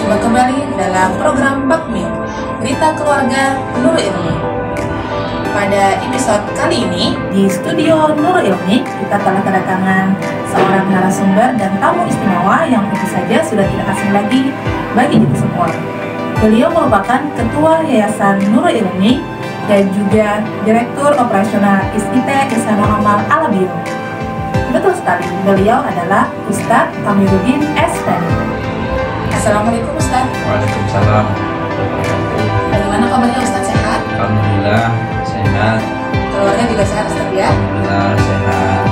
Berjumpa kembali dalam program Bakmi, Berita Keluarga Nurul Ilmi. Pada episode kali ini, di studio Nurul Ilmi, kita telah kedatangan seorang narasumber dan tamu istimewa yang tentu saja sudah tidak asing lagi bagi kita semua. Beliau merupakan Ketua Yayasan Nurul Ilmi dan juga Direktur Operasional ISIT Ihsanul Amal Al-Biru. Betul sekali, beliau adalah Ustadz Amiruddin S.Peni. Assalamualaikum Ustaz. Waalaikumsalam. Bagaimana kabarnya Ustaz, sehat? Alhamdulillah sehat. Keluarga juga sehat Ustaz ya? Alhamdulillah sehat.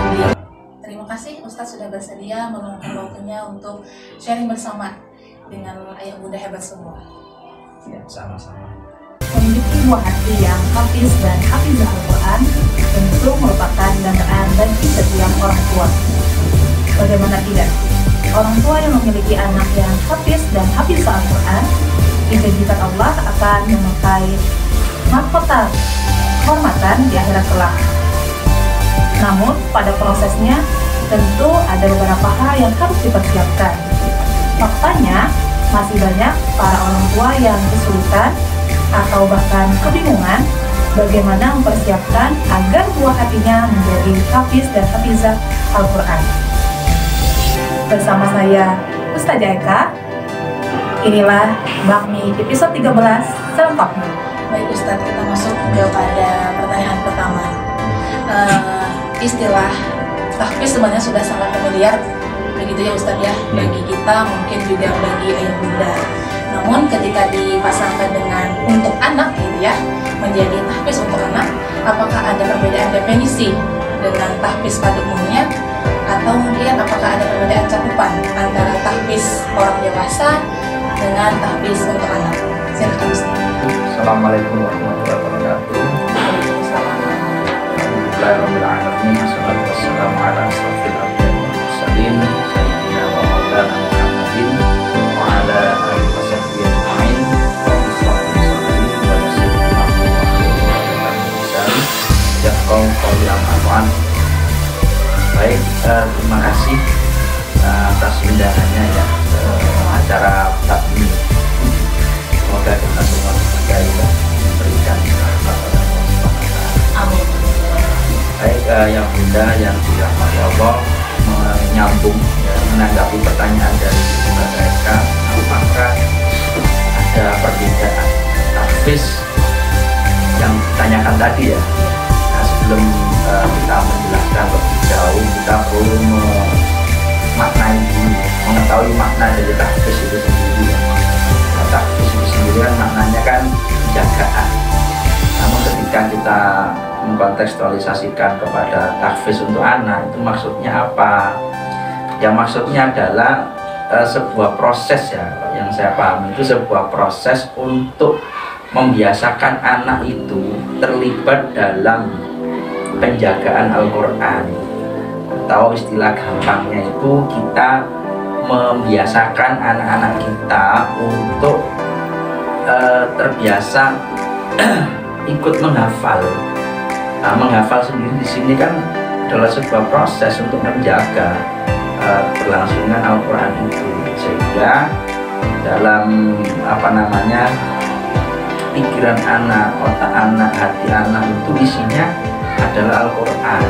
Terima kasih Ustaz sudah bersedia meluangkan waktunya untuk sharing bersama dengan ayah bunda hebat semua. Ya, sama-sama. Memiliki buah hati yang hafiz dan hafizah Al-Quran tentu merupakan dambaan bagi setiap orang tua. Bagaimana tidak? Orang tua yang memiliki anak yang hafiz dan hafizah Al-Quran dijanjikan Allah akan memakai mahkota kehormatan di akhirat kelak. Namun pada prosesnya tentu ada beberapa hal yang harus dipersiapkan. Faktanya masih banyak para orang tua yang kesulitan atau bahkan kebingungan bagaimana mempersiapkan agar buah hatinya menjadi hafiz dan hafizah Al-Quran. Bersama saya Ustazah Eka, inilah Bakmi episode 13 selengkapnya. Baik Ustaz, kita masuk kepada pertanyaan pertama. Istilah tahfiz sebenarnya sudah sangat familiar begitu ya Ustaz ya, bagi kita mungkin juga bagi ayah bunda. Namun ketika dipasangkan dengan untuk anak gitu ya, menjadi tahfiz untuk anak, apakah ada perbedaan definisi dengan tahfiz pada umumnya? Atau mungkin apakah ada perbedaan cakupan antara tahfiz orang dewasa dengan tahfiz untuk anak? Silakan Ustaz. Assalamualaikum warahmatullahi wabarakatuh. Alhamdulillahirrahmanirrahim. Wassalatu wassalamu ala asrofil anbiya'i wal mursalin sayyidina wa maulana Muhammadin wa ala alihi wa sahbihi ajma'in. Baik, terima kasih atas undangannya ya acara Bakmi. Semoga kita semua diberkahi dan diberikan rahmat oleh Allah Subhanahu wa Ta'ala. Amin. Baik, yang bunda yang dirahmati Allah, menyambung ya, menanggapi pertanyaan dari Ustazah Eka, apakah ada perbedaan tahfiz yang ditanyakan tadi ya? Nah, sebelum kita menjelaskan lebih jauh, kita perlu memaknai dulu, mengetahui makna dari tahfiz itu sendiri ya. Nah, tahfiz itu sendiri kan maknanya kan penjagaan. Namun ketika kita mengkontekstualisasikan kepada tahfiz untuk anak, itu maksudnya apa? Yang maksudnya adalah sebuah proses ya, yang saya pahami itu sebuah proses untuk membiasakan anak itu terlibat dalam penjagaan Al-Quran, atau istilah gampangnya itu kita membiasakan anak-anak kita untuk terbiasa ikut menghafal. Nah, menghafal sendiri di sini kan adalah sebuah proses untuk menjaga berlangsungan Al-Quran itu, sehingga dalam pikiran anak, otak anak, hati anak itu isinya adalah Al-Quran.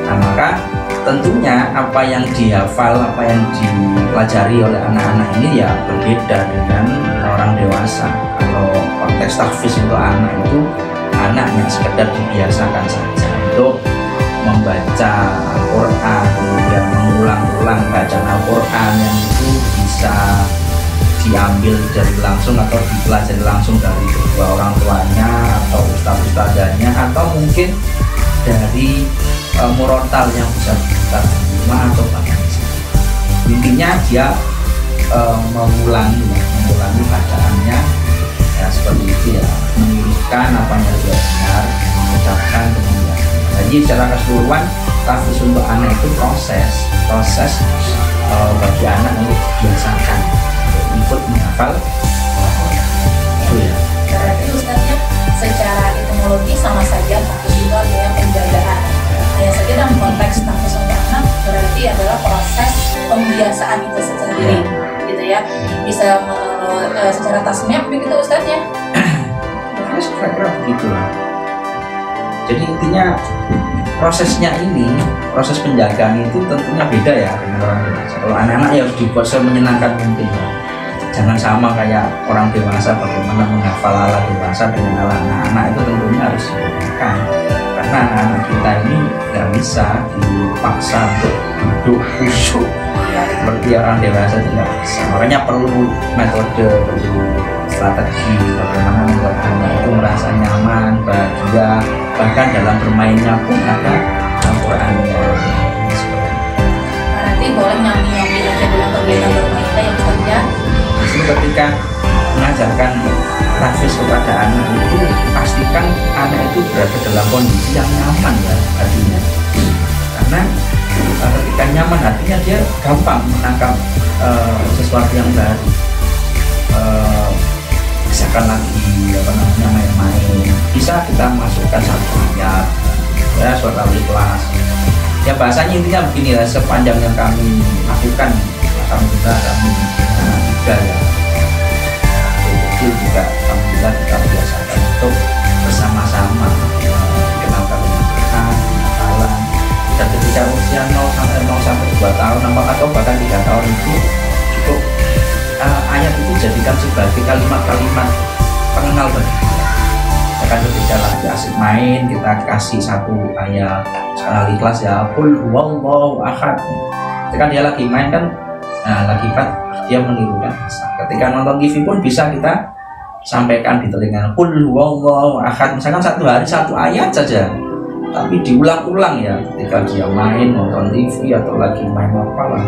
Nah, maka tentunya apa yang dihafal, apa yang dipelajari oleh anak-anak ini ya berbeda dengan orang dewasa. Kalau konteks tahfiz untuk anak itu, anaknya sekedar dibiasakan saja untuk membaca Al-Quran, kemudian mengulang-ulang bacaan Al-Quran yang itu bisa diambil dari langsung atau dipelajari langsung dari kedua orang tuanya atau ustadz-ustadzanya, atau mungkin dari murotal yang bisa kita terima atau bahkan intinya dia mengulangi bacaannya ya, seperti itu ya, menirukan apa yang dia dengar, mengucapkan kemudian. Jadi secara keseluruhan tahfiz untuk anak itu proses bagi anak untuk dibiasakan ikut menghafal itu ya. Berarti Ustaznya secara etimologi sama saja tahfiz itu artinya penjagaan. Hanya saja dalam konteks tahfiz untuk anak berarti adalah proses pembiasaan itu sendiri, gitu ya. bisa secara tasmiyah begitu Ustaz ya. Kira-kira begitulah. Jadi intinya prosesnya ini, proses penjagaan itu tentunya beda ya dengan orang dewasa. Kalau anak-anak ya harus dibuat semenyenangkan mungkin ya. Jangan sama kayak orang dewasa, bagaimana menghafal ala dewasa dengan ala anak-anak itu tentunya harus dibedakan. Karena anak kita ini nggak bisa dipaksa untuk duduk khusyuk seperti orang dewasa, tidak bisa. Makanya perlu metode, perlu strategi bagaimana membuat anak itu merasa nyaman, bahagia, bahkan dalam bermainnya pun ada Al-Qur'annya. Berarti boleh nyambi-nyambi aja dalam kegiatan bermainnya yang kerja. Jadi ketika mengajarkan tahfiz kepada anak itu, pastikan anak itu berada dalam kondisi yang nyaman ya hatinya. Karena ketika nyaman hatinya dia gampang menangkap sesuatu yang baru. Misalkan lagi main-main, bisa kita masukkan satu ayat ya, surat Al-Ikhlas. Ya bahasanya intinya begini ya, sepanjang yang kami lakukan, alhamdulillah kami juga ya. Kecil juga alhamdulillah kita biasakan untuk bersama-sama dikenalkan dengan Quran, hafalan. Dan ketika usia 0 sampai 2 tahun, atau bahkan 3 tahun itu cukup ayat itu jadikan sebagai kalimat-kalimat pengenal bagi dia. Bahkan ketika lagi asik main, kita kasih satu ayat sekali Ikhlas ya, qul huwallahu ahad. Ketika dia lagi main kan, lagi dia menirukan bisa. Ketika nonton TV pun bisa kita sampaikan di telinga, qul huwallahu ahad. Misalkan satu hari satu ayat saja, tapi diulang-ulang ya. Ketika dia main nonton TV atau lagi main apalah,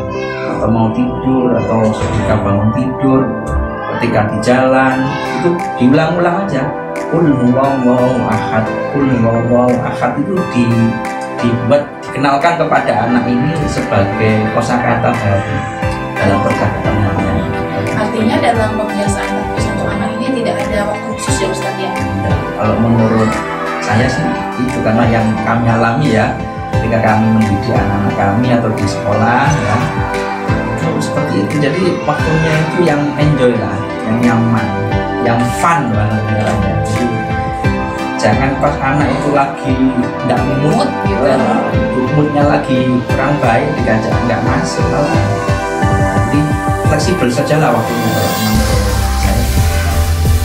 atau mau tidur, atau ketika bangun tidur, ketika di jalan, itu diulang-ulang aja. Qul huwallahu ahad, qul huwallahu ahad itu dibuat, dikenalkan kepada anak ini sebagai kosakata baru dalam percakapannya. Artinya dalam pembiasaan tahfiz untuk anak ini tidak ada waktu khusus ya Ustaz ya? Kalau menurut saya sih itu karena yang kami alami ya, ketika kami mendidik anak-anak kami atau di sekolah ya, itu seperti itu. Jadi waktunya itu yang enjoy lah, yang nyaman, yang fun banget ya. Jadi jangan pas anak itu lagi nggak mood gitu, moodnya lagi kurang baik dikajak nggak masuk lah. Jadi fleksibel saja lah waktunya kalau menurut saya.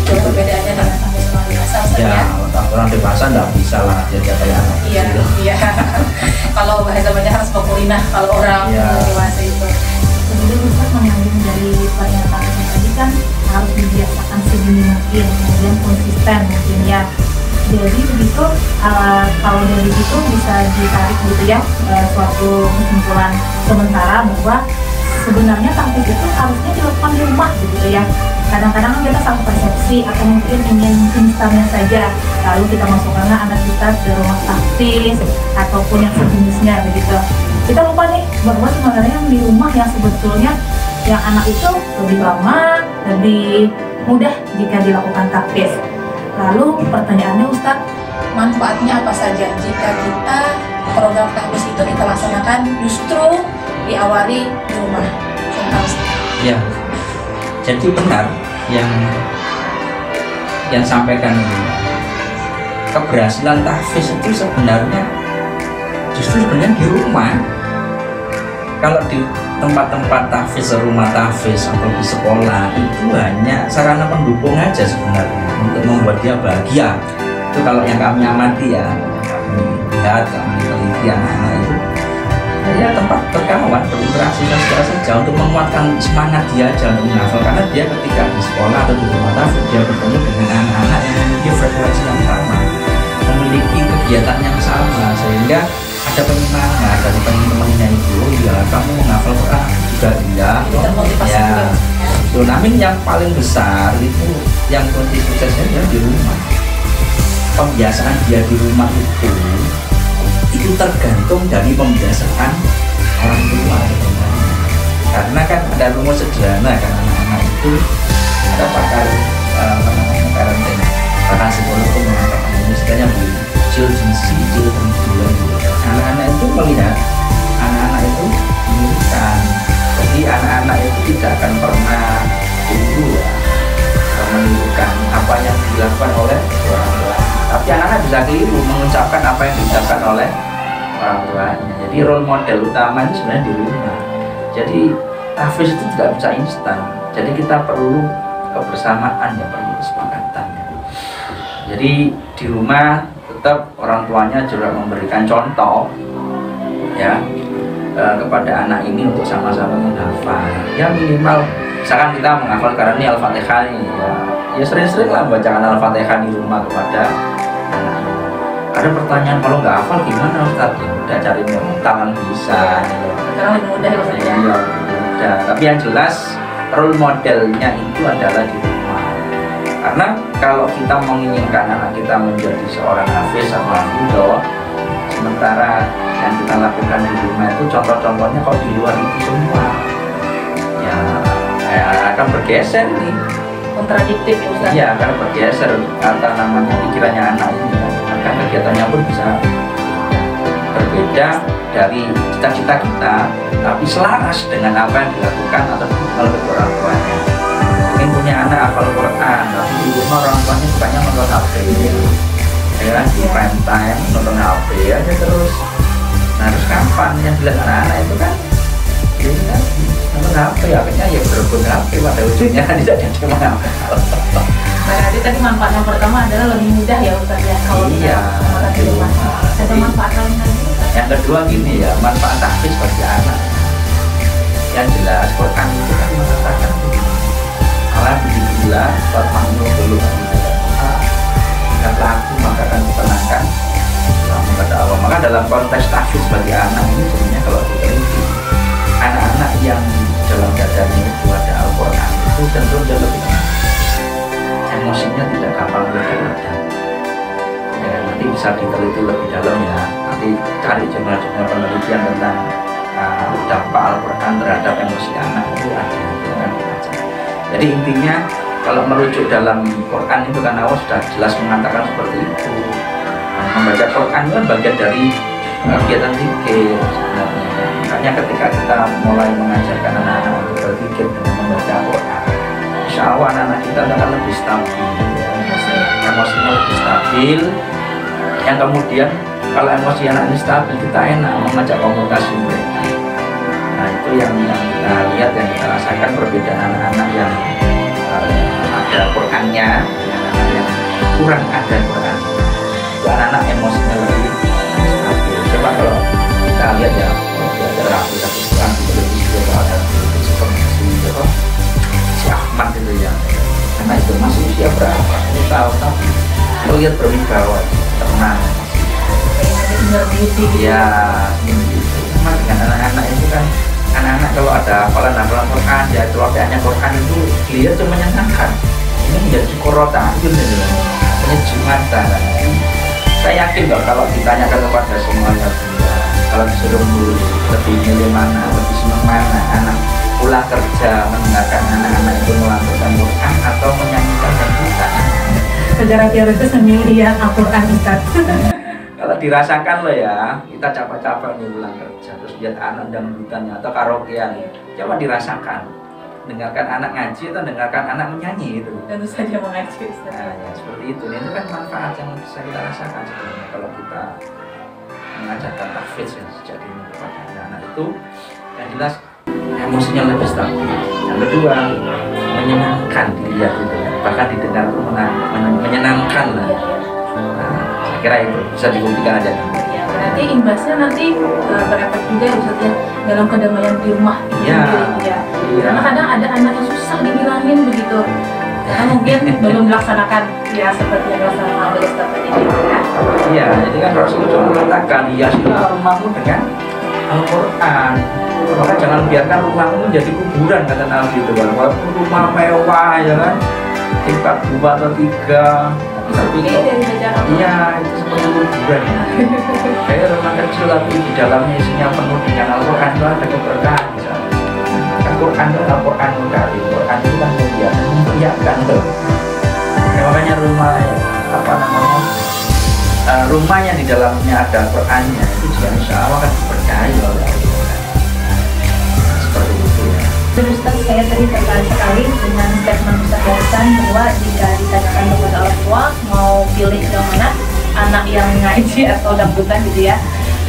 Jadi perbedaannya dengan tahfiz orang dewasa Ya, orang dewasa nggak bisa lah jadi kayak anak. Iya, iya. Kalau bahasa banyak harus pokulinah kalau orang dewasa itu. Kemudian Ustaz mengambil dari pernyataan tadi kan harus dibiasakan sedini mungkin, kemudian konsisten mungkin ya. Jadi begitu kalau dari itu bisa ditarik gitu ya suatu kesimpulan sementara bahwa sebenarnya tahfiz itu harusnya dilakukan di rumah gitu ya. Kadang-kadang kita salah persepsi atau mungkin ingin instannya saja, lalu kita masukkan anak kita ke rumah tahfiz ataupun yang sejenisnya begitu. Kita lupa nih bahwa sebenarnya yang di rumah yang sebetulnya yang anak itu lebih lama, lebih mudah jika dilakukan tahfiz. Lalu pertanyaannya Ustaz, manfaatnya apa saja jika kita program tahfiz itu kita laksanakan justru diawali di rumah? Ya, jadi benar yang sampaikan ini. Keberhasilan tahfiz itu sebenarnya justru sebenarnya di rumah. Kalau di tempat-tempat tahfiz, rumah tahfiz atau di sekolah itu hanya sarana pendukung aja sebenarnya untuk membuat dia bahagia. Itu kalau yang kami amati ya, kami lihat, kami teliti anak-anak itu ya tempat berkawan, berinteraksi saja untuk menguatkan semangat dia aja untuk menghafal. Karena dia ketika di sekolah atau di rumah tahfiz dia bertemu dengan anak-anak yang memiliki frekuensi yang sama, memiliki kegiatan yang sama, sehingga ada penyemangat dari teman-temannya itu. Oh iya, kamu menghafal Quran juga iya. Ya, itu. Namun yang paling besar itu yang kunci suksesnya dia di rumah. Pembiasaan dia di rumah itu tergantung dari pembiasaan orang tua sebenarnya. Karena kan ada rumus sederhana kan, anak-anak itu ada pakar pakar psikolog itu mengatakan istilahnya begini, children see, children do. Anak-anak itu melihat, anak-anak itu menirukan. Jadi Jadi anak-anak itu tidak akan pernah dulu ya menirukan apa yang dilakukan oleh orang tua. Tapi anak-anak bisa keliru mengucapkan apa yang diucapkan oleh orang tuanya. Jadi role model utama itu sebenarnya di rumah. Jadi tahfiz itu tidak bisa instan. Jadi kita perlu kebersamaan, ya perlu kesepakatan. Jadi di rumah tetap orang tuanya juga memberikan contoh ya kepada anak ini untuk sama-sama menghafal. Ya minimal misalkan kita menghafal karena ini Al-Fatihah ini ya sering-sering lah bacakan Al-Fatihah di rumah kepada anak. Ada pertanyaan, kalau nggak hafal gimana Ustaz? Ya udah cari tangan bisa. Sekarang lebih mudah ya Ustaz ya. Iya, mudah. Tapi yang jelas role modelnya itu adalah di rumah. Karena kalau kita menginginkan anak kita menjadi seorang hafiz atau hafidhah, sementara yang kita lakukan di rumah itu contoh-contohnya kalau di luar itu semua ya akan bergeser nih. Kontradiktif ya Ustaz. Iya, akan bergeser kata namanya pikirannya anak ini. Kan kegiatannya pun bisa berbeda dari cita-cita kita, tapi selaras dengan apa yang dilakukan atau oleh orang tuanya. Mungkin punya anak hafal Quran, tapi di rumah orang tuanya sukanya nonton HP, ya kan, di prime time nonton HP aja terus. Nah terus kapan yang dilihat anak-anak itu kan, jadi kan nonton HP, akhirnya ya berebut HP pada ujungnya kan tidak ada yang menghafal. Berarti tadi manfaat yang pertama adalah lebih mudah ya Ustaz ya kalau iya, di rumah. Ada manfaat lain lagi? Yang kedua gini ya, manfaat tahfiz bagi anak. Yang jelas Quran itu kan mengatakan Allah begitulah fatma'nu dulu dan pelaku maka akan ditenangkan kepada Allah. Maka dalam konteks tahfiz bagi anak ini sebenarnya kalau diteliti anak-anak yang dalam dadanya itu ada Al-Quran itu cenderung jauh lebih tenang. Emosinya tidak gampang meledak. Ya, nanti bisa diteliti lebih dalam ya. Nanti cari jurnal-jurnal penelitian tentang dampak Al-Quran terhadap emosi anak itu ada yang dibaca. Jadi intinya kalau merujuk dalam Quran itu kan Allah sudah jelas mengatakan seperti itu. Nah, membaca Quran itu kan bagian dari kegiatan zikir sebenarnya. Makanya ketika kita mulai mengajarkan anak-anak untuk berzikir dengan membaca Quran, insya Allah anak-anak kita akan lebih stabil, emosinya lebih stabil. Yang kemudian kalau emosi anak ini stabil, kita enak mengajak komunikasi mereka. Nah itu yang kita lihat, yang kita rasakan perbedaan anak-anak yang ada Qurannya dengan anak yang kurang ada Quran. Itu anak-anak emosinya lebih stabil. Coba kalau kita lihat ya, belajar rapi-rapi Quran di televisi atau ada televisi komunikasi gitu, si Ahmad itu ya, karena itu masih usia berapa? 10 tahun tapi terlihat berwibawa, tenang. Ya, sama dengan anak-anak itu kan, anak-anak kalau ada hafalan Quran, ya keluarganya Quran itu dia cuma menyenangkan. Ini menjadi korota, itu penyejuk mata. Saya yakin loh kalau ditanyakan kepada semuanya, kalau disuruh memilih lebih milih mana, lebih senang mana, anak pulang kerja mendengarkan anak-anak itu melakukan Quran atau menyanyikan dangdutan. Secara teoritis memilih ya Al-Quran Ustaz. Kalau dirasakan loh ya, kita capek-capek nih pulang kerja terus lihat anak dangdutannya atau karaokean, coba dirasakan, dengarkan anak ngaji atau dengarkan anak menyanyi itu. Tentu saja mengaji Ustaz. Nah, ya, seperti itu. Itu kan manfaat yang bisa kita rasakan sebenarnya kalau kita mengajarkan tahfiz ya, sejak dini kepada anak itu. Yang jelas emosinya lebih stabil. Yang kedua, menyenangkan dilihat itu, bahkan didengar pun menyenangkan lah. Nah, saya kira itu bisa dibuktikan aja. Ya, berarti imbasnya nanti berefek juga ya Ustaz ya dalam kedamaian di rumah. Iya. Ya. Karena kadang ada anak yang susah dibilangin begitu. Karena mungkin belum melaksanakan ya seperti yang dilaksanakan oleh Ustaz tadi. Iya, jadi kan Rasulullah mengatakan hiasilah rumahmu dengan Al-Quran. Maka jangan biarkan rumahmu menjadi kuburan, kata Nabi itu kan. Walaupun rumah mewah ya kan, tingkat 2 atau 3, tapi iya itu seperti kuburan. Kayak rumah kecil tapi di dalamnya isinya penuh dengan Al-Quran, itu ada keberkahan. Kan Quran itu Al-Quran Karim, Quran itu kan mulia, memuliakan tuh. Ya, makanya rumah apa namanya, rumah yang di dalamnya ada Qurannya itu juga insya Allah akan diberkahi oleh Allah. Seperti itu ya. Terus saya tadi tertarik sekali dengan statement Ustaz barusan bahwa jika ditanyakan kepada orang tua mau pilih yang mana, anak yang ngaji atau dangdutan gitu ya,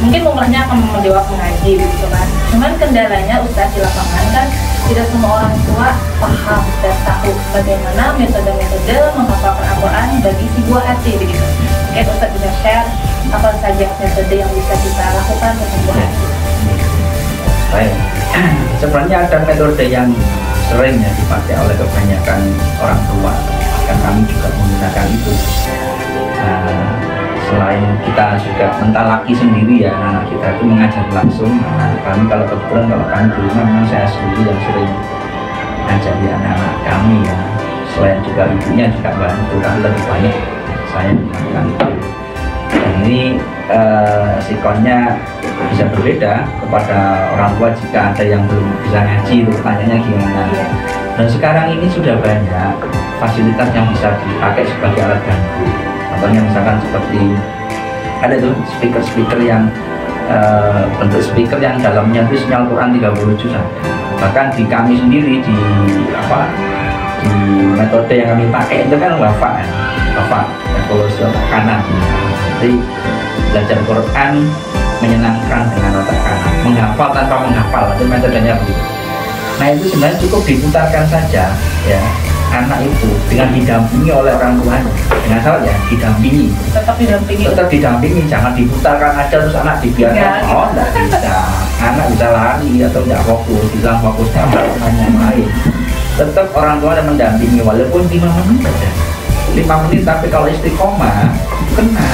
mungkin umurnya akan menjawab mengaji gitu kan. Cuman kendalanya Ustaz di lapangan kan tidak semua orang tua paham dan tahu bagaimana metode-metode menghafalkan Al-Quran bagi si buah hati begitu. Mungkin Ustaz bisa share apa saja metode yang bisa kita lakukan untuk buah hati. Baik, sebenarnya ada metode yang sering ya dipakai oleh kebanyakan orang tua, dan kami juga menggunakan itu. Selain kita juga mentalaki sendiri ya, anak kita itu mengajar langsung. Kami kalau kebetulan kalau kami di rumah memang saya sendiri yang sering mengajari anak-anak kami ya. Selain juga ibunya juga bantu, tapi lebih banyak saya melakukan itu. Dan ini sikonnya bisa berbeda kepada orang tua jika ada yang belum bisa ngaji, itu pertanyaannya gimana. Dan sekarang ini sudah banyak fasilitas yang bisa dipakai sebagai alat bantu. Contohnya misalkan seperti ada tuh speaker yang bentuk speaker yang dalamnya itu sinyal Quran 30 juz. Bahkan di kami sendiri di metode yang kami pakai itu kan wafat evolusi otak kanan. Jadi belajar Quran menyenangkan dengan otak kanan, menghafal tanpa menghafal, itu metodenya begitu. Nah itu sebenarnya cukup diputarkan saja ya, anak itu dengan didampingi oleh orang tuanya, dengan salah ya didampingi, tetap didampingi, jangan diputarkan aja terus anak dibiarkan. Oh enggak bisa, anak bisa lari atau tidak fokus, hilang fokusnya dengan yang lain. Tetap orang tua ada mendampingi walaupun 5 menit saja, 5 menit, tapi kalau istiqomah kena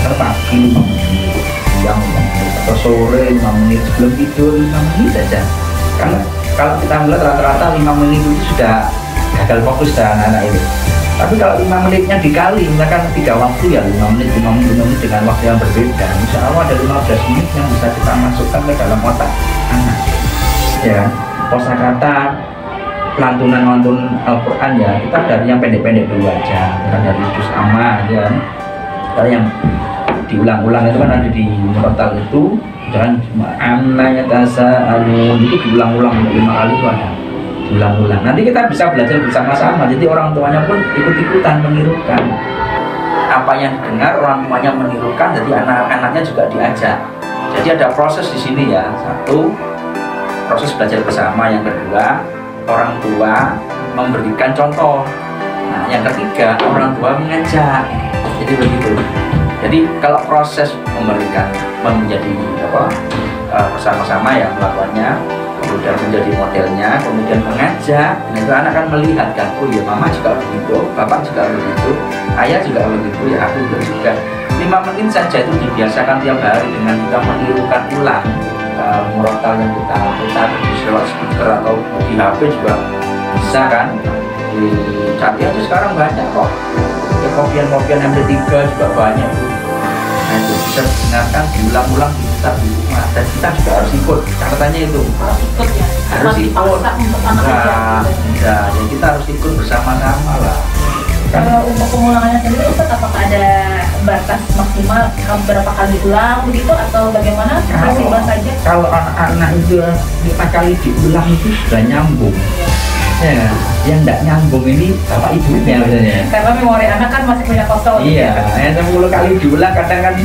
terpaki 5 menit, siang 5 menit, atau sore 5 menit, sebelum tidur 5 menit saja. Karena kalau kita melihat rata-rata 5 menit itu sudah gagal fokus dah anak-anak ini. Tapi kalau 5 menitnya dikali, misalkan 3 waktu ya 5 menit dengan waktu yang berbeda, insya Allah ada 15 menit yang bisa kita masukkan ke dalam otak anak. Ya, kosakata, lantunan Al-Quran ya, kita dari yang pendek-pendek dulu aja, kita dari juz amma ya. Kalau yang diulang-ulang itu kan ada di murattal itu, jangan cuma amma yatasaalun itu diulang-ulang 5 kali itu ada. Ulang-ulang. Nanti kita bisa belajar bersama-sama. Jadi orang tuanya pun ikut-ikutan menirukan apa yang didengar, orang tuanya menirukan. Jadi anak-anaknya juga diajak. Jadi ada proses di sini ya. Satu, proses belajar bersama. Yang kedua, orang tua memberikan contoh. Nah, yang ketiga, orang tua mengajak. Jadi begitu. Jadi kalau proses memberikan menjadi bersama-sama ya melakukannya, kemudian menjadi modelnya, kemudian mengajak, dan itu anak kan melihat kan, oh iya mama juga begitu, bapak juga begitu, ayah juga begitu, ya aku juga. 5 menit saja itu dibiasakan tiap hari dengan kita menirukan ulang murattal yang kita putar di lewat speaker atau di HP juga bisa kan, dicari aja sekarang banyak kok, ya kopian MP3 juga banyak. Nah itu bisa didengarkan, diulang-ulang, diputar di rumah, dan kita juga harus ikut. Catatannya itu harus ikut. Enggak, ya kita harus ikut bersama-sama lah. Kalau untuk pengulangannya sendiri, Ustaz, apakah ada batas maksimal berapa kali ulang begitu atau bagaimana? Fleksibel saja. Kalau anak-anak itu 5 kali diulang itu sudah nyambung. Ya, yang tidak nyambung ini bapak ibunya biasanya. Karena memori anak kan masih punya kosong. Iya, yang 10 kali diulang kadang kan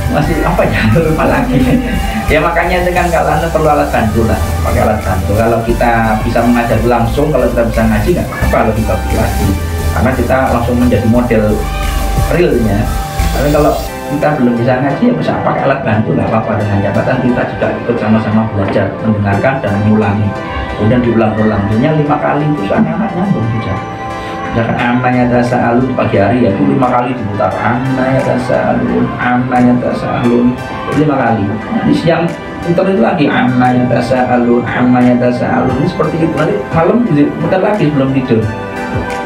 masih apa ya, lupa lagi. Ya makanya itu kan kalau anda perlu alat bantu lah, pakai alat bantu. Kalau kita bisa mengajar langsung, kalau kita bisa ngaji nggak apa lebih bagus lagi, karena kita langsung menjadi model realnya. Tapi kalau kita belum bisa ngaji ya bisa pakai alat bantu, nggak apa-apa, dengan catatan kita juga ikut sama-sama belajar, mendengarkan dan mengulangi, kemudian diulang-ulang. Hanya 5 kali itu anak-anak nyambung sudah. Misalkan amma yatasaalun di pagi hari ya itu 5 kali diputar, amma yatasaalun, amma yatasaalun 5 kali. Di siang putar itu lagi amma yatasaalun, amma yatasaalun, ini seperti itu. Nanti malam putar lagi sebelum tidur.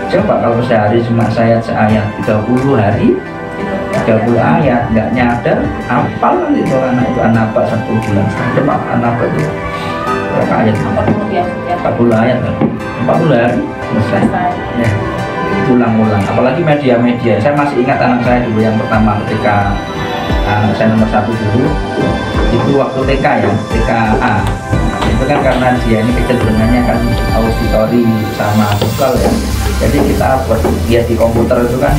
Coba kalau sehari cuma seayat 30 hari 30 ayat nggak nyadar, hafal nanti itu anak itu An-Naba 1 bulan setengah. An-Naba itu berapa ayat? 40 ayat kan? 40 hari selesai. Ya, ulang-ulang. Apalagi media-media. Saya masih ingat anak saya dulu yang pertama ketika anak saya nomor 1 dulu itu waktu TK ya, TKA. TK itu kan karena dia ini kecenderungannya kan auditory sama visual ya. Jadi kita buat dia di komputer itu kan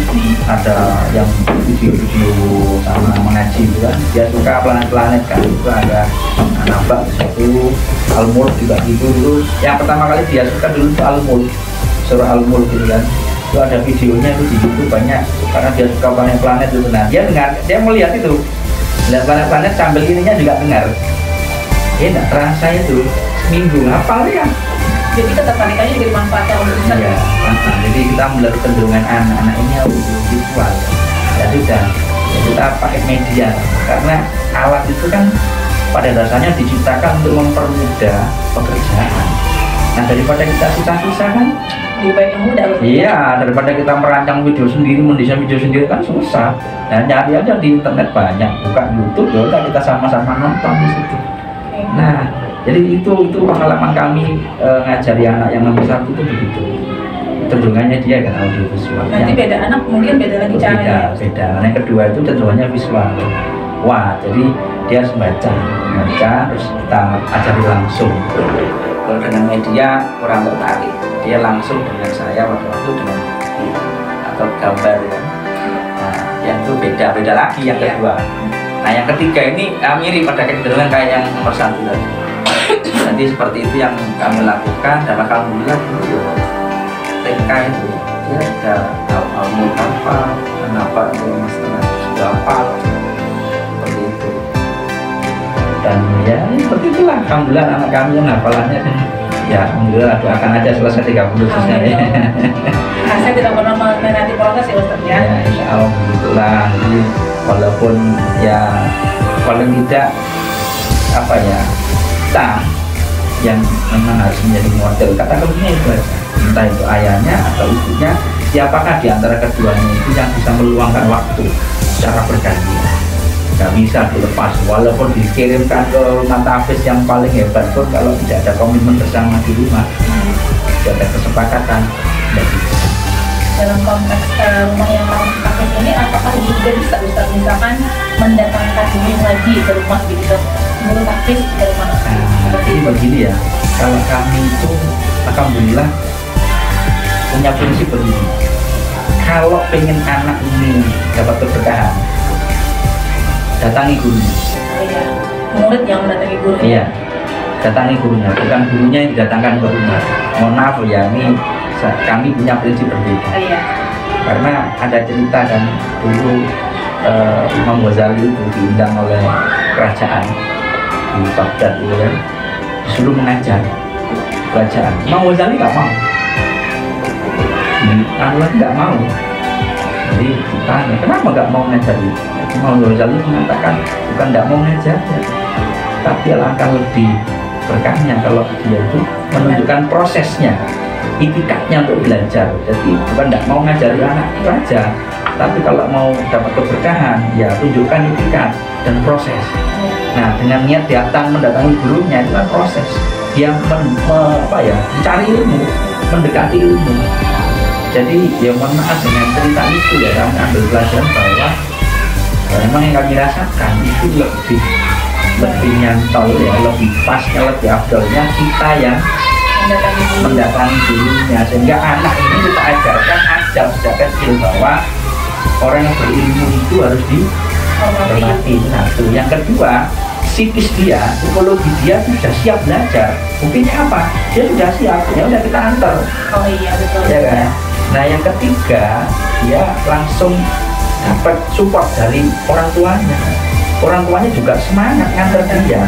ada yang video-video sama mengaji itu kan. Dia suka planet-planet kan, itu ada Nabak satu, Al-Mulk juga gitu dulu. Yang pertama kali dia suka dulu itu Al-Mulk, surah Al-Mulk gitu kan. Itu ada videonya itu di YouTube banyak karena dia suka planet-planet itu. Nah dia dengar, dia melihat itu, lihat planet-planet sambil ininya juga dengar. Tidak terasa itu seminggu hafal ya. Jadi kita tertarik aja jadi manfaatnya untuk Ustaz. Iya, jadi kita melihat kecenderungan anak-anak ini visual. Ya sudah, ya kita pakai media karena alat itu kan pada dasarnya diciptakan untuk mempermudah pekerjaan. Nah daripada kita susah-susah kan, lebih baik yang mudah. iya, daripada kita merancang video sendiri, mendesain video sendiri kan susah. Nah nyari aja di internet banyak, buka YouTube, ya udah kita sama-sama nonton di situ. Nah, jadi itu pengalaman kami ngajari anak yang nomor 1 itu begitu. Cenderungannya dia kan audiovisual. Nanti beda anak mungkin beda lagi caranya. Beda. Nah, yang kedua itu cenderungannya visual. Wah, jadi dia harus baca, terus kita ajari langsung. Kalau dengan media kurang tertarik, dia langsung dengan saya waktu dengan atau gambar ya. Nah, yang itu beda lagi yang kedua. Nah yang ketiga ini mirip pada kecenderungan kayak yang nomor 1 tadi. Jadi seperti itu yang kami lakukan dan alhamdulillah dulu TK itu dia sudah tahu apa sudah hafal seperti itu. Dan ya seperti itulah alhamdulillah anak kami yang hafalannya ya alhamdulillah doakan aja selesai 30 jusnya ya. Nah, saya tidak pernah menanti proses ya Ustaz ya. Ya insya Allah begitulah. Jadi walaupun ya paling tidak apa ya kita yang memang harus menjadi model kata kuncinya itu aja, entah itu ayahnya atau ibunya, siapakah di antara keduanya itu yang bisa meluangkan waktu secara bergantian. Gak bisa dilepas walaupun dikirimkan ke rumah tahfiz yang paling hebat pun kalau tidak ada komitmen bersama di rumah, tidak ada kesepakatan, tidak bisa. Dalam konteks rumah yang tahfiz ini apakah juga bisa Ustaz misalkan mendatangkan guru lagi ke rumah gitu, guru tahfiz ke rumah? Nah, jadi begini ya, kalau kami itu alhamdulillah punya prinsip begini, kalau pengen anak ini dapat keberkahan, datangi gurunya. Oh iya, murid yang mendatangi guru. Iya, datangi gurunya, bukan gurunya yang didatangkan ke rumah. Mohon maaf ya, ini kami punya prinsip berbeda. Oh iya. Karena ada cerita kan dulu Imam Ghazali itu diundang oleh kerajaan di Baghdad itu kan, disuruh mengajar kerajaan. Imam Ghazali nggak mau, Allah nggak mau. Jadi ditanya kenapa nggak mau ngajar itu? Imam Ghazali mengatakan bukan nggak mau ngajar ya, tapi alangkah lebih berkahnya kalau dia itu menunjukkan prosesnya, itikadnya untuk belajar. Jadi bukan tidak mau ngajari anak saja, tapi kalau mau dapat keberkahan ya tunjukkan itikad dan proses. Nah dengan niat datang mendatangi gurunya itu kan proses, dia mencari ilmu, mendekati ilmu. Jadi ya mohon maaf dengan cerita itu ya kami ambil pelajaran bahwa memang yang kami rasakan itu lebih nyantol ya, lebih pasnya, lebih afdolnya kita yang mendatangi gurunya, sehingga anak ini kita ajarkan adab sejak kecil bahwa orang yang berilmu itu harus dihormati. Satu, yang kedua, psikis dia, psikologi dia sudah siap belajar. Buktinya apa? Dia sudah siap, ya udah kita antar. Oh iya betul. Ya kan? Nah yang ketiga, dia langsung dapat support dari orang tuanya. Orang tuanya juga semangat ngantar dia.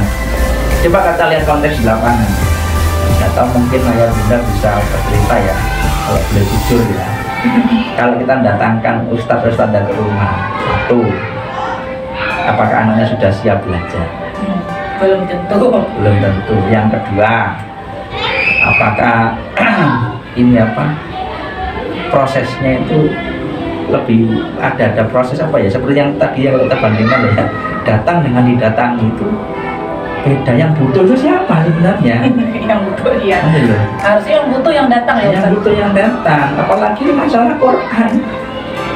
Coba kita lihat konteks di lapangan. Atau mungkin ayah bunda bisa bercerita ya, kalau boleh jujur ya. Kalau kita datangkan ustadz-ustadz ke rumah, satu, apakah anaknya sudah siap belajar? Belum tentu. Belum tentu. Yang kedua, apakah ini prosesnya itu lebih ada proses apa ya? Seperti yang tadi yang kita bandingkan ya, datang dengan didatangi itu beda. Yang butuh itu siapa sebenarnya? Yang butuh dia. Harusnya yang butuh yang datang ya. Yang butuh yang datang. Apalagi masalah Quran.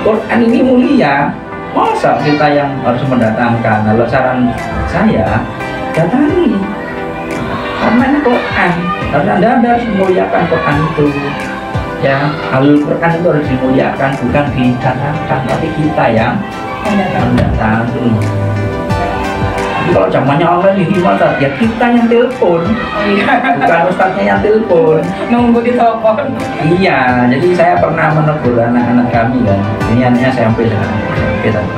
Quran ini mulia. Masa kita yang harus mendatangkan? Kalau saran saya, datangi. Karena ini Quran, karena anda harus memuliakan Quran itu. Ya, Al-Quran itu harus dimuliakan, bukan didatangkan, tapi kita yang mendatang. Jadi kalau zamannya online ini masa ya kita yang telepon, bukan ustadznya yang telepon. Nunggu di telepon. Iya, jadi saya pernah menegur anak-anak kami kan. Ini anaknya SMP sekarang, SMP tadi.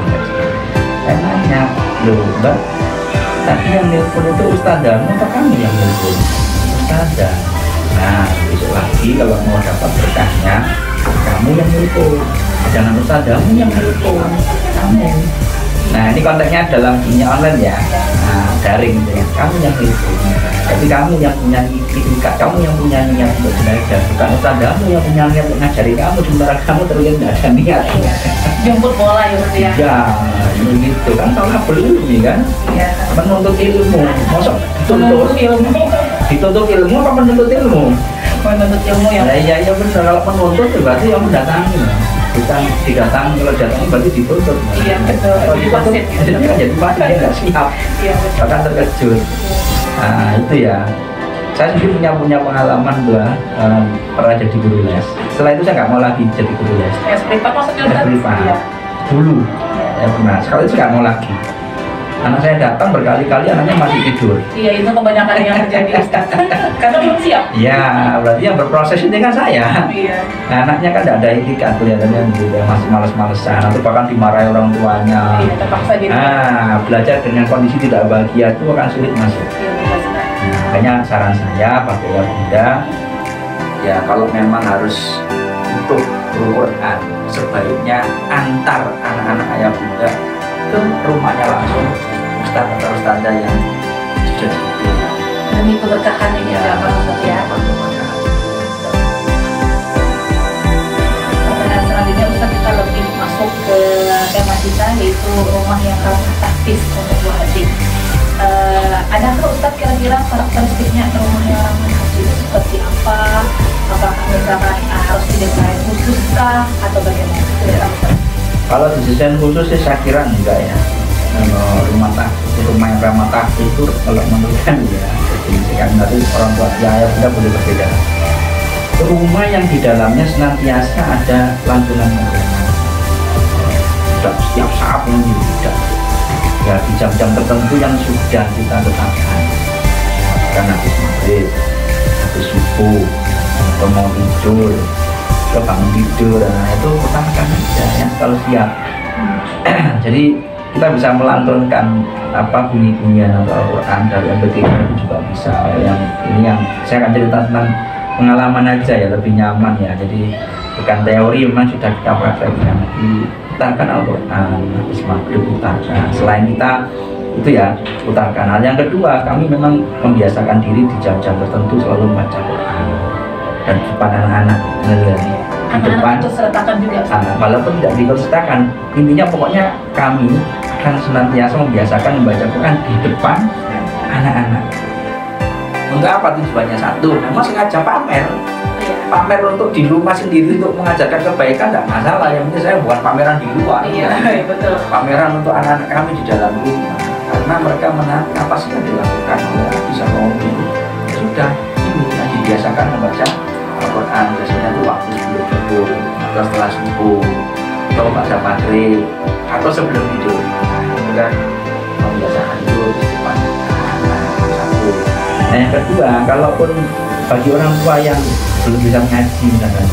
Saya nanya, loh mbak, tadi yang telepon itu ustadzahmu atau kamu yang telepon? Ustadzah. Nah, besok lagi kalau mau dapat berkahnya, kamu yang telepon. Jangan ustadzahmu yang telepon, kamu. Nah, ini konteksnya dalam dunia online ya, nah, daring gitu ya. Kamu yang telepon, tapi kamu yang punya itikat, kamu yang punya niat untuk belajar, bukan ustadzahmu yang punya niat untuk ngajari kamu, sementara kamu terlihat tidak ada niat. Jemput bola ya Mas ya. Ya, begitu kan, salah belum nih kan? Iya. Menuntut ilmu, masuk Menuntut ilmu. dituntut ilmu apa menuntut ilmu? Menuntut ilmu ya. Nah, iya benar, kalau menuntut berarti yang mendatangi, bukan didatangi. Kalau datangi berarti dituntut. Iya betul. Kalau dituntut jadi pasti dia nggak siap, Iya betul. bahkan terkejut. Nah itu ya, saya sendiri punya pengalaman pernah jadi guru les. Setelah itu saya nggak mau lagi jadi guru les. Les privat maksudnya Les privat. Iya. Dulu ya pernah, sekali itu nggak mau lagi. Anak saya datang berkali-kali, anaknya masih tidur. Iya, itu kebanyakan yang terjadi Ustaz. Karena belum siap. Iya, berarti yang berproses ini kan saya. Iya. Nah, anaknya kan tidak ada etikat, kelihatannya gitu, masih males-malesan atau bahkan dimarahi orang tuanya. Iya, terpaksa diri. Nah, belajar dengan kondisi tidak bahagia itu akan sulit masuk. Iya, betul sekali. Nah, makanya saran saya Pak Ayah Bunda, ya kalau memang harus untuk Quran, sebaiknya antar anak-anak Ayah Bunda ke rumahnya langsung ustaz atau ustazah yang sudah Demi keberkahan ini ya Pak Ustaz ya. Pertanyaan selanjutnya Ustaz, kita lebih masuk ke tema kita, yaitu rumah yang ramah tahfiz untuk buah hati. Adakah Ustaz kira-kira karakteristiknya rumah yang ramah tahfiz itu seperti apa? Apakah misalkan harus didesain khusus kah atau bagaimana? Kalau didesain khusus sih saya kira enggak ya. Kalau rumah yang ramah tahfiz itu kalau menurut kami ya, jadi nanti orang tua ya Bunda boleh berbeda. Rumah yang di dalamnya senantiasa ada lantunan Al-Quran, tidak setiap saat yang tidak. Ya di jam-jam tertentu yang sudah kita tetapkan, kan habis maghrib, habis subuh, atau mau tidur, atau bangun tidur, nah itu utamakan aja ya kalau siap. Jadi kita bisa melantunkan bunyi-bunyian atau Al-Quran dari MP3 itu juga bisa. Yang ini yang saya akan cerita tentang pengalaman aja ya, lebih nyaman ya. Jadi bukan teori, memang sudah kita praktekkan. Putarkan Al-Quran habis maghrib, putarkan. Selain kita itu ya putarkan. Hal yang kedua, kami memang membiasakan diri di jam-jam tertentu selalu membaca Quran dan di depan anak-anak. Di depan itu sertakan juga. Walaupun tidak disertakan, intinya pokoknya kami akan senantiasa membiasakan membaca Quran di depan anak-anak. Untuk apa tujuannya? Satu, memang sengaja pamer. Pamer untuk di rumah sendiri untuk mengajarkan kebaikan tidak masalah. Yang penting saya bukan pameran di luar. Iya, betul. Pameran untuk anak-anak kami di dalam rumah, karena mereka menanti apa sih yang dilakukan oleh bisa ngomong. Sudah, ini yang dibiasakan membaca Al-Quran biasanya itu waktu sebelum subuh atau setelah subuh atau baca maghrib atau sebelum tidur. Itu kan membiasakan itu di depan anak-anak. Satu. Nah yang kedua, kalaupun bagi orang tua yang belum bisa ngaji misalnya,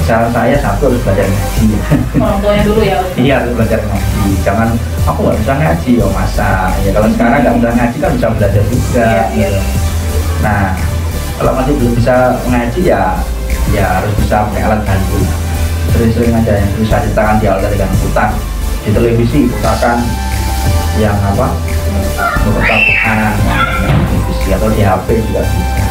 saran saya satu harus belajar ngaji. Orang tuanya dulu ya. Iya, harus belajar ngaji. Jangan aku nggak bisa ngaji, oh masa ya kalau sekarang nggak bisa ngaji kan bisa belajar juga. Iya. Nah kalau masih belum bisa mengaji ya harus bisa pakai alat bantu. Sering-sering aja yang bisa ceritakan di awal dengan putar di televisi, putarkan yang putar Quran televisi atau di HP juga bisa.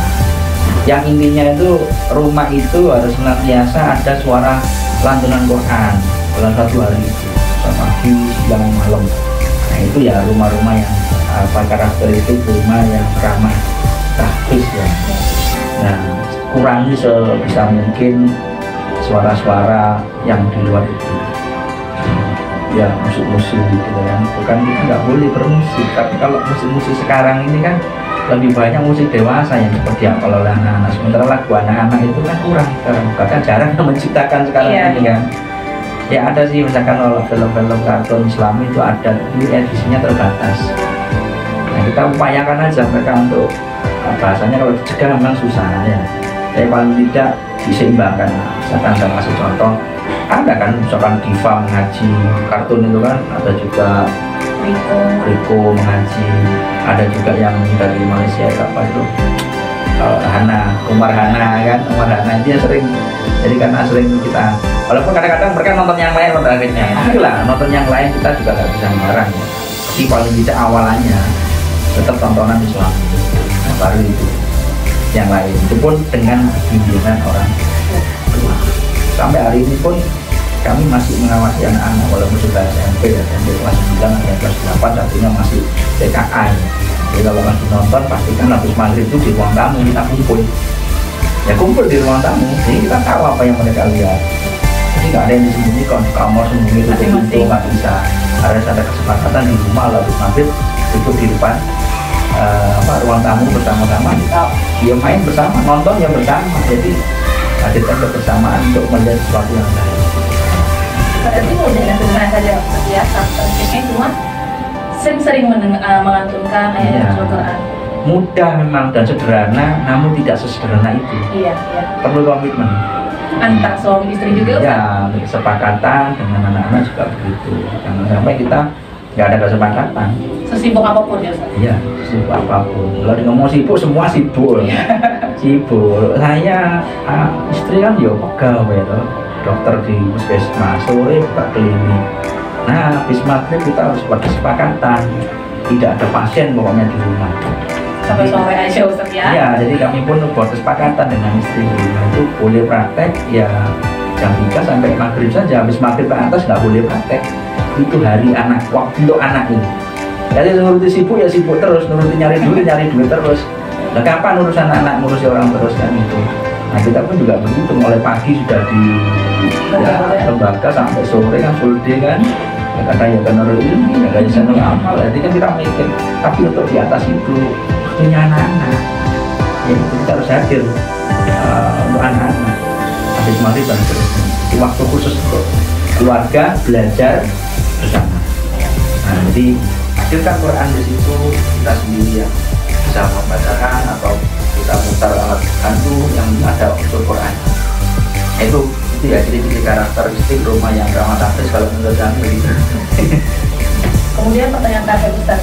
Yang intinya itu rumah itu harus senantiasa ada suara lantunan Quran dalam satu hari itu, pagi, siang, malam. Nah itu ya rumah-rumah yang karakteristik rumah yang ramah tahfiz ya. Nah kurangi sebisa mungkin suara-suara yang di luar itu, ya musik-musik gitu kan. Bukan kita nggak boleh bermusik, tapi kalau musik-musik sekarang ini kan lebih banyak musik dewasa yang seperti apa oleh anak-anak, sementara lagu anak-anak itu kan kurang sekarang, bahkan jarang menciptakan sekarang ini kan. Ya ada sih, misalkan kalau film-film kartun Islam itu ada, tapi edisinya terbatas. Nah kita upayakan aja mereka untuk bahasanya kalau dicegah memang susah ya, tapi paling tidak diseimbangkan. Misalkan saya kasih contoh, ada kan misalkan Diva mengaji kartun itu kan, ada juga Riko mengaji, ada juga yang dari Malaysia apa itu Umar Hana kan, Umar Hana itu yang sering, jadi karena sering kita, walaupun kadang-kadang mereka nonton yang lain pada akhirnya, itulah nonton yang lain kita juga nggak bisa melarang ya. Tapi paling tidak awalannya tetap tontonan Islam, nah, baru itu yang lain, itu pun dengan bimbingan orang tua. Sampai hari ini pun kami masih mengawasi anak-anak walaupun sudah SMP ya, SMP kelas 9 atau kelas 8, satunya masih TKA ya. Jadi kalau lagi nonton pastikan habis maghrib itu di ruang tamu kita kumpul ya, kumpul di ruang tamu, jadi kita tahu apa yang mereka lihat. Jadi nggak ada yang disembunyikan, kamar sembunyi itu pintu nggak bisa. Harus ada kesepakatan di rumah habis maghrib duduk di depan ruang tamu bersama-sama, dia main bersama, nonton ya bersama, jadi hadirkan kebersamaan untuk melihat sesuatu yang lain. Berarti mudah ya sebenarnya saja ya, prakteknya cuma sering mengantunkan ayat Al-Quran. Mudah memang dan sederhana, namun tidak sesederhana itu. Iya. Perlu komitmen Antar suami istri juga. Ya, kesepakatan dengan anak-anak juga begitu. Jangan sampai kita nggak ada kesepakatan. Sesibuk apapun ya Ustaz? Iya, sibuk apapun. Kalau ngomong sibuk, semua sibuk. Sibuk. Saya istri kan ya pegawai tuh, dokter di puskesmas, sore buka klinik. Nah, habis maghrib kita harus buat kesepakatan, tidak ada pasien pokoknya di rumah. Sampai sore aja Ustaz ya? Iya, jadi kami pun buat kesepakatan dengan istri. Nah, itu boleh praktek ya jam 3 sampai maghrib saja. Habis maghrib ke atas nggak boleh praktek. Itu hari anak, waktu untuk anak ini. Jadi nuruti sibuk ya sibuk terus, nuruti nyari duit terus. Nah, kapan urusan anak ngurusi orang terus kan itu. Nah, kita pun juga begitu, mulai pagi sudah di lembaga sampai sore kan full day kan. Ya, kadang ya kenal ilmu, ya kadang senang amal. Jadi kan kita mikir, tapi untuk di atas itu punya anak-anak, ya kita harus hadir untuk anak-anak. Habis maghrib dan seterusnya. Di waktu khusus untuk keluarga belajar bersama. Nah, jadi hadirkan Quran di situ, kita sendiri ya bisa membacakan atau kita putar alat bantu yang ada unsur Quran. Itu ya ciri-ciri karakteristik rumah yang ramah tahfiz kalau menurut kami. Kemudian pertanyaan terakhir Ustaz,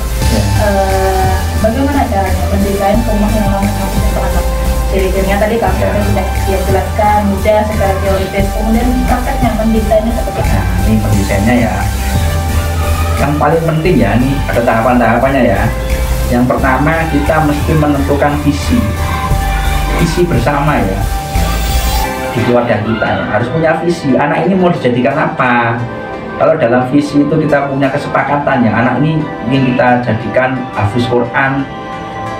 bagaimana caranya mendirikan rumah yang ramah tahfiz untuk anak? Ciri-cirinya tadi kami sudah jelaskan, mudah secara teoritis. Kemudian prakteknya mendesainnya seperti apa? Nah, ini pendesainnya ya. Yang paling penting ya, ini ada tahapan-tahapannya ya. Yang pertama kita mesti menentukan visi bersama ya di keluarga kita ya. Harus punya visi. Anak ini mau dijadikan apa? Kalau dalam visi itu kita punya kesepakatan ya, anak ini ingin kita jadikan hafiz Quran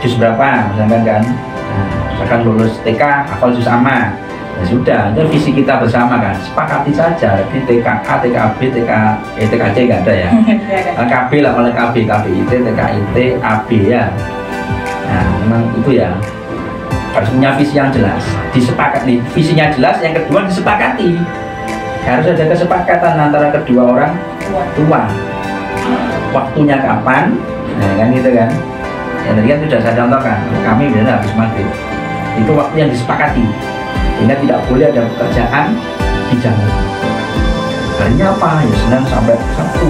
juz berapa, misalkan kan. Nah, misalkan lulus TK hafal juz amma. Ya sudah, itu visi kita bersama kan, sepakati saja. Di TKA, TKB, TKC nggak ada ya. KB lah, oleh KB, KBIT, TKIT, AB ya. Nah, memang itu ya. Harus punya visi yang jelas, disepakati. Visinya jelas, yang kedua disepakati. Harus ada kesepakatan antara kedua orang tua. Waktunya kapan? Nah, kan gitu kan. Ya tadi kan sudah saya contohkan. Kami biasanya habis maghrib. Itu waktu yang disepakati. Sehingga tidak boleh ada pekerjaan di jalan. Harinya apa? Ya Senin sampai Sabtu.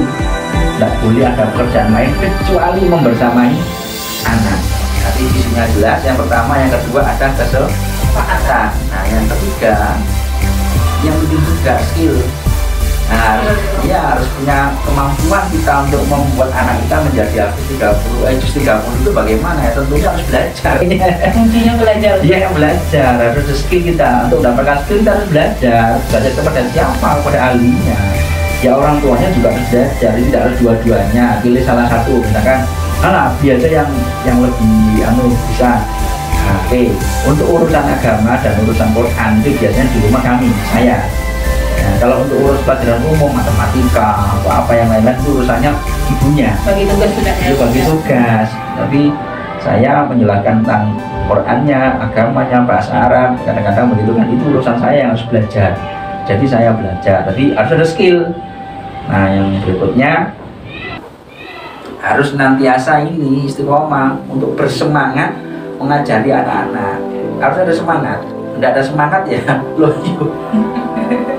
Tidak boleh ada pekerjaan lain kecuali membersamai anak. Nanti visinya jelas. Yang pertama, yang kedua ada kesepakatan. Nah, yang ketiga, yang penting juga skill. Nah, ya harus punya kemampuan kita untuk membuat anak kita menjadi hafiz 30 itu bagaimana ya? Tentunya harus belajar. Kuncinya belajar. Iya, belajar. Harus skill kita. Untuk mendapatkan skill kita harus belajar. Belajar kepada siapa? Kepada ahlinya. Ya orang tuanya juga harus belajar. Tidak harus dua-duanya. Pilih salah satu. Misalkan, biasa yang lebih bisa. Oke, untuk urusan agama dan urusan Quran itu biasanya di rumah kami, saya. Nah, kalau untuk urus pelajaran umum, matematika, apa yang lain-lain itu urusannya ibunya. Bagi tugas sudah. Itu bagi tugas. Tapi saya menjelaskan tentang Qurannya, agamanya, bahasa Arab, kadang-kadang begitu kan, itu urusan saya yang harus belajar. Jadi saya belajar, jadi harus ada skill. Nah yang berikutnya harus senantiasa ini istiqomah untuk bersemangat mengajari anak-anak. Harus ada semangat, tidak ada semangat ya loyo.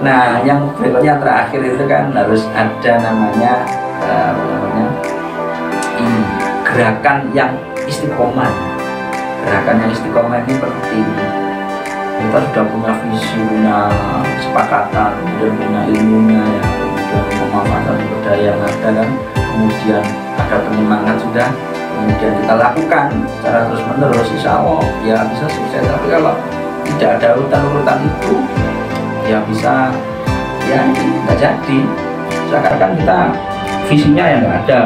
Nah yang berikutnya terakhir itu kan harus ada namanya ini gerakan yang istiqomah. Gerakan yang istiqomah ini penting. Kita sudah punya visi, punya kesepakatan, kemudian punya ilmunya, ya, kemudian pemanfaatan sumber daya yang ada kan, kemudian ada penyemangat sudah, kemudian kita lakukan secara terus menerus, insya Allah ya bisa sukses. Tapi kalau tidak ada urutan-urutan itu, ya bisa ya tidak jadi. Seakan-akan kita visinya yang nggak ada,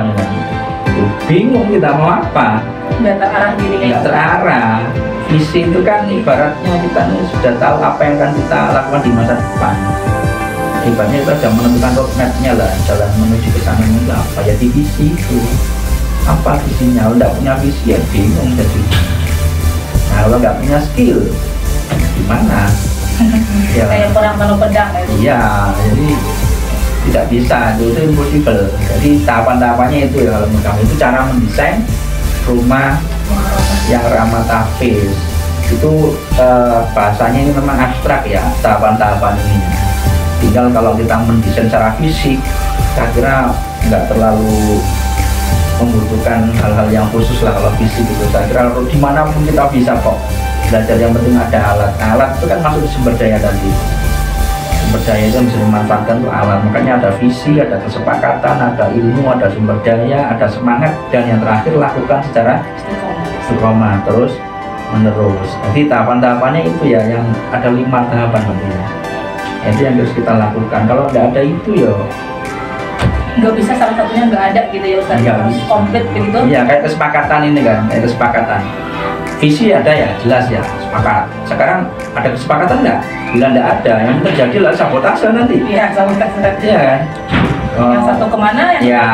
bingung kita mau apa, nggak terarah dirinya, nggak terarah. Visi itu kan ibaratnya kita nih sudah tahu apa yang akan kita lakukan di masa depan. Ibaratnya kita sudah menentukan roadmapnya lah, jalan menuju ke sana itu apa ya, di visi itu apa visinya. Kalau nggak punya visi ya bingung jadi. Nah kalau nggak punya skill gimana? Ya, kayak perang penuh pedang ya. Iya, jadi tidak bisa, itu impossible. Jadi tahapan-tahapannya itu ya, kalau menurut kami itu cara mendesain rumah yang ramah tahfiz. Itu bahasanya ini memang abstrak ya, tahapan-tahapan ini. Tinggal kalau kita mendesain secara fisik, saya kira nggak terlalu membutuhkan hal-hal yang khusus lah kalau fisik itu. Saya kira dimanapun kita bisa kok belajar, yang penting ada alat. Alat itu kan masuk di sumber daya tadi. Sumber daya itu bisa dimanfaatkan untuk alat. Makanya ada visi, ada kesepakatan, ada ilmu, ada sumber daya, ada semangat, dan yang terakhir lakukan secara istiqomah terus menerus. Jadi tahapan-tahapannya itu ya, yang ada 5 tahapan tentunya. Itu yang harus kita lakukan. Kalau nggak ada itu ya nggak bisa, salah satunya nggak ada gitu ya Ustaz. Harus komplit begitu. Iya, kayak kesepakatan ini kan, kayak kesepakatan. Visi ada ya, jelas ya, sepakat. Sekarang ada kesepakatan nggak? Bila nggak ada, yang terjadi lah sabotase nanti. Iya, sabotase. Iya kan? Yang satu kemana ya? Ya,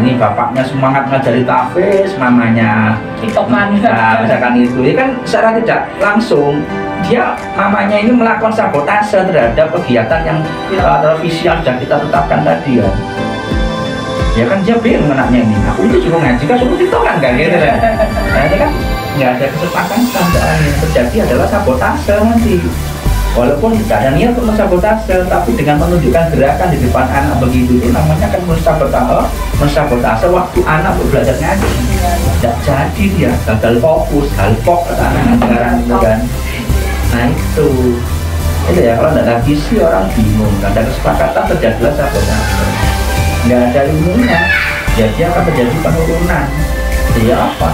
ini bapaknya semangat ngajari tahfiz, mamanya TikTokan. Nah, misalkan itu, ya kan secara tidak langsung dia mamanya ini melakukan sabotase terhadap kegiatan yang visi yang sudah kita tetapkan tadi kan. Ya kan dia bingung anaknya ini, aku itu juga ngaji kan suruh TikTokan kan gitu kan. Nah ini kan nggak ada kesepakatan, yang terjadi adalah sabotase nanti. Walaupun tidak ada niat untuk mensabotase, tapi dengan menunjukkan gerakan di depan anak begitu, itu namanya kan mensabotase waktu anak belajar ngaji. Tidak jadi dia, gagal fokus, halpok kata anak sekarang itu kan. Nah itu ya, kalau tidak ada visi orang bingung, tidak ada kesepakatan terjadilah sabotase. Nggak ada ilmunya, jadi akan terjadi penurunan. Jadi apa?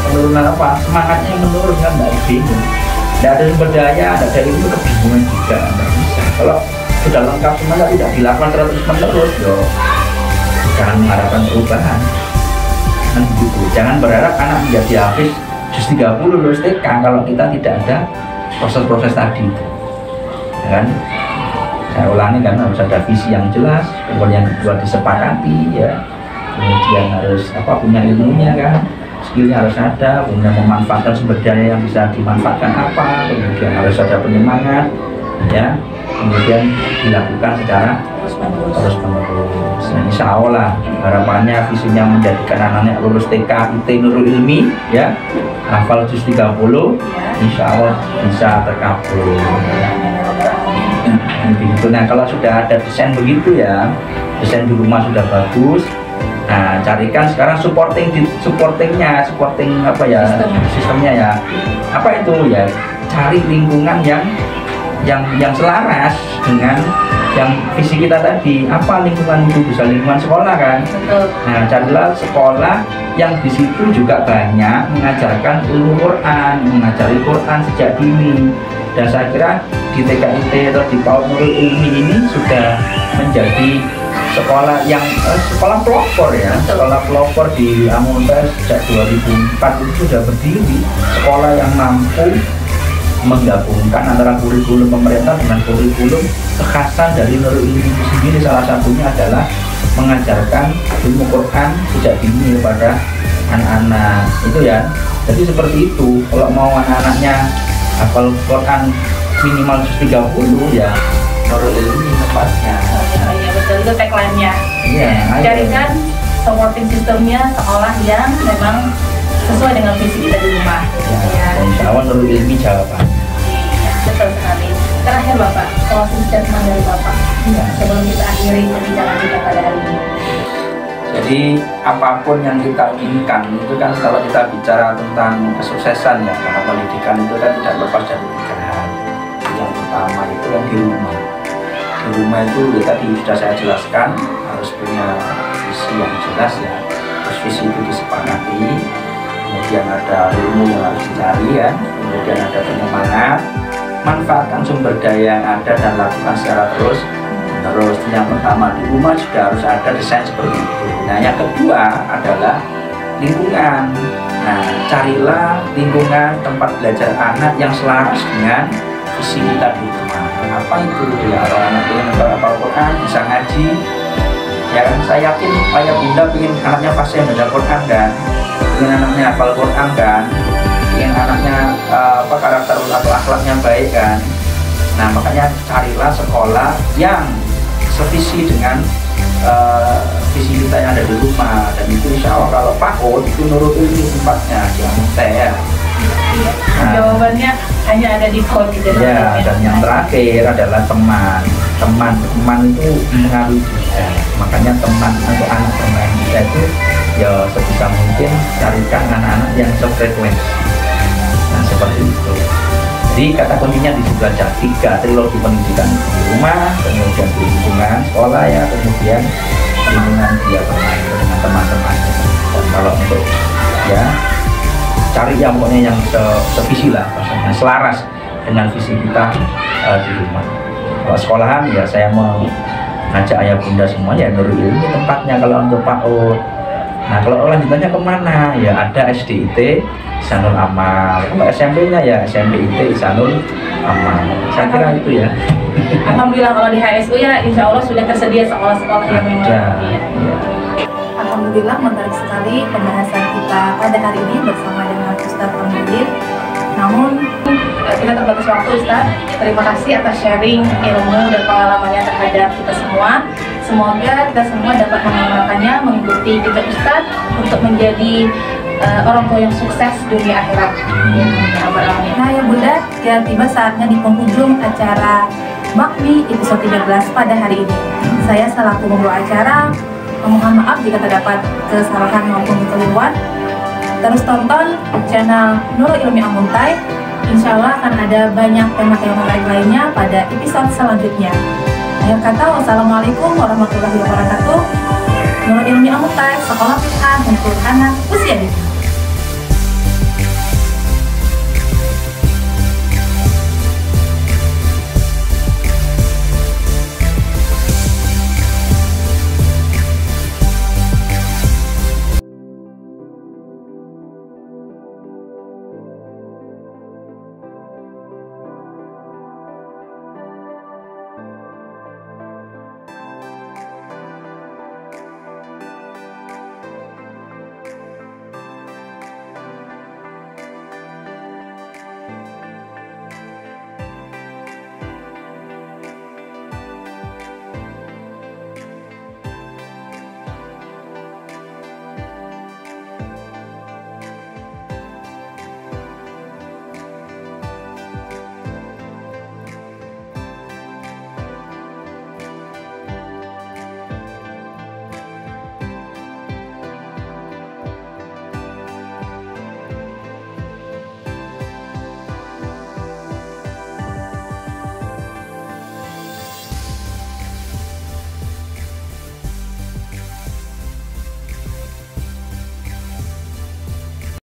Penurunan apa? Semangatnya menurun kan, nggak bingung. Tidak ada sumber daya, tidak ada ilmu, kebingungan juga, nggak bisa. Kalau sudah lengkap semua tidak dilakukan terus menerus, jangan mengharapkan perubahan. Kan begitu. Jangan berharap anak menjadi hafiz juz 30 lulus TK kalau kita tidak ada proses-proses tadi, ya kan? Saya ulangi karena harus ada visi yang jelas, kemudian yang kedua disepakati ya, kemudian harus punya ilmunya kan. Skillnya harus ada, kemudian memanfaatkan sumber daya yang bisa dimanfaatkan kemudian harus ada penyemangat ya, kemudian dilakukan secara terus menerus. Nah, insya Allah harapannya visinya menjadikan anak-anak lulus TK IT Nurul Ilmi ya, hafal juz 30, insya Allah bisa terkabul. Begitu. Nah kalau sudah ada desain begitu ya, desain di rumah sudah bagus. Nah, carikan sekarang supportingnya sistemnya ya. Apa itu ya? Cari lingkungan yang selaras dengan yang visi kita tadi. Apa lingkungan itu? Bisa lingkungan sekolah kan? Betul. Nah, carilah sekolah yang di situ juga banyak mengajarkan ilmu Quran, mengajari Quran sejak dini. Dan saya kira di TKIT atau di PAUD Nurul Ilmi ini sudah menjadi sekolah yang sekolah pelopor ya. Sekolah pelopor di Amuntas sejak 2004 itu sudah berdiri, sekolah yang mampu menggabungkan antara kurikulum pemerintah dengan kurikulum kekhasan dari Nurul Ilmi itu sendiri. Salah satunya adalah mengajarkan ilmu Quran sejak dini kepada anak-anak itu ya. Jadi seperti itu, kalau mau anak-anaknya hafal Quran minimal 30 ya Nurul Ilmi tempatnya. Iya betul, itu tagline-nya. Iya, Carikan supporting sistemnya sekolah yang memang sesuai dengan visi kita di rumah. ya, insya Allah Nurul Ilmi jawaban. Betul sekali. Terakhir Bapak, closing statement dari Bapak Ya. sebelum kita akhiri perbincangan kita pada hari ini. Jadi apapun yang kita inginkan itu kan, kalau kita bicara tentang kesuksesan ya, karena pendidikan itu kan tidak lepas dari 3 hal. Yang pertama itu yang di rumah. Di rumah itu ya tadi sudah saya jelaskan, harus punya visi yang jelas ya. Terus visi itu disepakati, kemudian ada ilmu yang harus dicari ya, kemudian ada penyemangat, manfaatkan sumber daya yang ada dan lakukan secara terus. Terus yang pertama di rumah juga harus ada desain seperti itu. Nah yang kedua adalah lingkungan. Nah carilah lingkungan tempat belajar anak yang selaras dengan visi kita di rumah. Apa itu ya, kalau anak ingin hafal Quran, bisa ngaji ya kan. Saya yakin ayah bunda ingin anaknya fasih baca Quran kan, ingin anaknya hafal Quran kan, ingin anaknya karakter atau akhlaknya baik kan. Nah makanya carilah sekolah yang sevisi dengan visi kita yang ada di rumah, dan itu insya Allah kalau PAUD itu Nurul Ilmi tempatnya di Amuntai ya. Nah, Jawabannya hanya ada di PAUD gitu. ya, dan yang terakhir adalah teman itu mengaruhi juga. Makanya teman untuk anak bermain kita itu ya sebisa mungkin carikan anak-anak yang sefrekuensi. Nah seperti itu. Jadi kata kuncinya di sebelah 3 trilogi pendidikan, di rumah, kemudian di lingkungan sekolah ya, kemudian lingkungan dia bermain dengan teman-temannya. Dan kalau untuk ya cari yang pokoknya yang sevisi lah, maksudnya selaras dengan visi kita di rumah. Kalau sekolahan ya saya mau ngajak ayah bunda semua ya Nurul Ilmi tempatnya kalau untuk PAUD. Nah kalau lanjutannya kemana ya, ada SDIT Ihsanul Amal, kalau SMP-nya ya SMPIT Ihsanul Amal. Saya kira itu ya. Alhamdulillah kalau di HSU ya insya Allah sudah tersedia sekolah-sekolah yang memang Ya. Alhamdulillah menarik sekali pembahasan kita pada hari ini bersama dengan Ustadz Tambudir. Namun kita terbatas waktu Ustadz. Terima kasih atas sharing ilmu dan pengalamannya terhadap kita semua. Semoga kita semua dapat mengamalkannya, mengikuti jejak Ustadz untuk menjadi orang tua yang sukses dunia akhirat. Nah ya bunda, ya tiba saatnya di penghujung acara Bakmi episode 13 pada hari ini. Saya selaku pembawa acara mohon maaf jika terdapat kesalahan maupun kekeliruan. Terus tonton channel Nurul Ilmi Amuntai. Insya Allah akan ada banyak tema-tema menarik lainnya pada episode selanjutnya. Akhir kata, wassalamualaikum warahmatullahi wabarakatuh. Nurul Ilmi Amuntai, sekolah pilihan untuk anak usia dini.